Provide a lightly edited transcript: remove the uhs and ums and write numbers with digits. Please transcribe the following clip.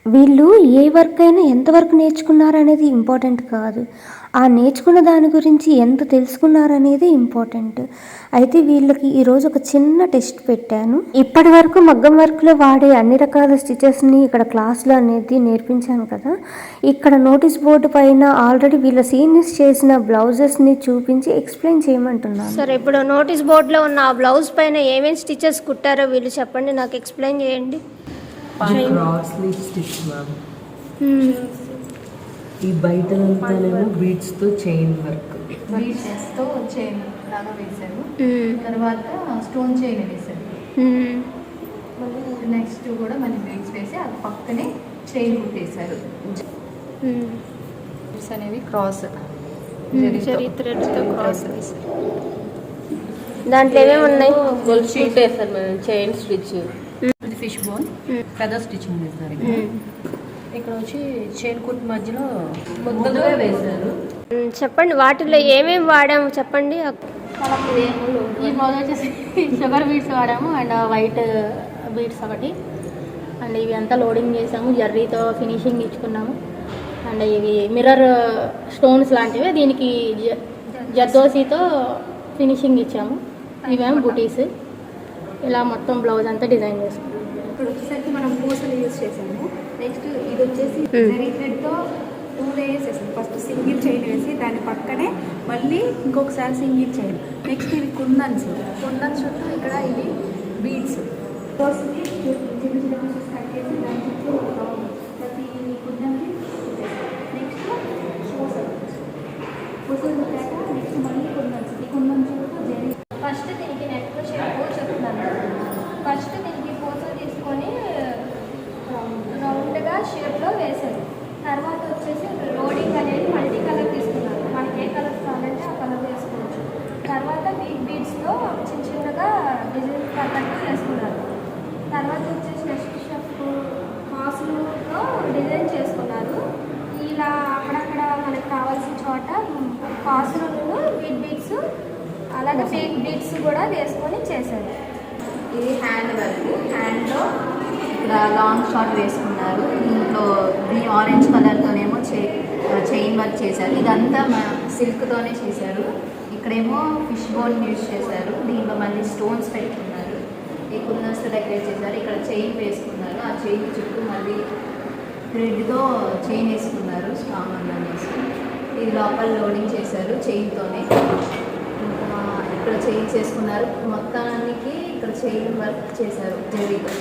వీళ్ళు ఏ వర్క్ అయినా ఎంతవరకు నేర్చుకున్నారనేది ఇంపార్టెంట్ కాదు. ఆ నేర్చుకున్న దాని గురించి ఎంత తెలుసుకున్నారనేది ఇంపార్టెంట్. అయితే వీళ్ళకి ఈరోజు ఒక చిన్న టెస్ట్ పెట్టాను. ఇప్పటి వరకు మగ్గం వర్క్లో వాడే అన్ని రకాల స్టిచెస్ని ఇక్కడ క్లాస్లో అనేది నేర్పించాను కదా. ఇక్కడ నోటీస్ బోర్డు పైన ఆల్రెడీ వీళ్ళ సీనియర్స్ చేసిన బ్లౌజెస్ని చూపించి ఎక్స్ప్లెయిన్ చేయమంటున్నాను. సరే, ఇప్పుడు నోటీస్ బోర్డులో ఉన్న ఆ బ్లౌజ్ పైన ఏమేమి స్టిచెస్ కుట్టారో వీళ్ళు చెప్పండి, నాకు ఎక్స్ప్లెయిన్ చేయండి. క్రాస్లీ స్టిచ్ మ్యామ్. ఈ బయటంతానేమో బీడ్స్ తో చైన్ వర్క్, బీడ్స్ తో చైన్ లాగా వేశారు. తర్వాత స్టోన్ చైన్ వేశారు. నెక్స్ట్ కూడా మళ్ళీ బీడ్స్ వేసి అది పక్కనే చైన్ కుట్టేశారు. బీడ్స్ అనేవి క్రాస్ క్రాస్ వేశారు. దాంట్లో ఏమేమి ఉన్నాయి? గోల్డ్ షీట్ వేశారు madam, chain stitch, fish bone, feather stitching వేశారు. ఇక్కడ వచ్చి చైన్ కుట్ మధ్యలో ముద్దగా వేశారు. చెప్పండి, వాటిలో ఏమేమి వాడాము చెప్పండి. ఈ బ్లౌజ్ వచ్చేసి షుగర్ బీడ్స్ వాడాము అండ్ వైట్ బీడ్స్ ఒకటి, అండ్ ఇవి అంతా లోడింగ్ చేసాము, జర్రీతో ఫినిషింగ్ ఇచ్చుకున్నాము. అండ్ ఇవి మిర్రర్ స్టోన్స్ లాంటివి, దీనికి జర్దోసితో ఫినిషింగ్ ఇచ్చాము. ఇవేమో బుటీస్. ఇలా మొత్తం బ్లౌజ్ అంతా డిజైన్ చేసుకున్నాము. ఇక్కడ వచ్చేసరికి మనం పూసలు యూజ్ చేసాము. నెక్స్ట్ ఇది వచ్చేసి జరీ థ్రెడ్తో 2 లేయర్స్ వేసాము. ఫస్ట్ సింగిల్ చైన్ వేసి దాని పక్కనే మళ్ళీ ఇంకొకసారి సింగిల్ చైన్. నెక్స్ట్ ఇవి కుందన్స్ చుట్టూ ఇక్కడ ఇవి బీడ్స్ చిన్న చిన్న పీసెస్ కట్ చేసి దాని చుట్టూ ప్రతి కుందన్కి. నెక్స్ట్ పూసలు కుట్టాక నెక్స్ట్ మళ్ళీ కుందన్స్. ఈ కుందన్ చుట్టూ జరీ. ఫస్ట్ దీనికి నెట్ షేప్ చెప్తున్నాను. ఫస్ట్ దీనికి పూసలు తీసుకొని రౌండ్గా షేప్లో వేశారు. తర్వాత వచ్చేసి లోడింగ్ అనేది మల్టీ కలర్ తీసుకున్నారు. మనకి ఏ కలర్ కావాలంటే ఆ కలర్ వేసుకోవచ్చు. తర్వాత బీడ్స్లో చిన్న చిన్నగా డిజైన్ పద్ధతి వేసుకున్నారు. తర్వాత వచ్చేసి నెక్స్ట్ షెఫ్ హాస్లతో డిజైన్ చేసుకున్నారు. ఇలా అక్కడక్కడ మనకు కావాల్సిన చోట హాస్లను బీడ్స్ అలాగే ఫేక్ బీడ్స్ కూడా వేసుకొని చేశారు. ఇది హ్యాండ్ వర్క్. హ్యాండ్లో ఇక్కడ లాంగ్ షార్ట్ వేసుకున్నారు. దీంట్లో ఈ ఆరెంజ్ కలర్తోనేమో చైన్ వర్క్ చేశారు. ఇదంతా సిల్క్తోనే చేశారు. ఇక్కడేమో ఫిష్ బోన్ యూజ్ చేశారు. దీంట్లో మళ్ళీ స్టోన్స్ పెట్టుకున్నారు. ఈ కుందన్స్తో డెకరేట్ చేశారు. ఇక్కడ చైన్ వేసుకున్నారు. ఆ చైన్ చుట్టూ మళ్ళీ థ్రెడ్తో చైన్ వేసుకున్నారు స్ట్రాంగ్ అనేసి. ఇది లోపల లోడింగ్ చేశారు చైన్తోనే. ఇక్కడ చైన్ చేసుకున్నారు. మొత్తానికి ఇక్కడ చైన్ వర్క్ చేశారు జరీతో.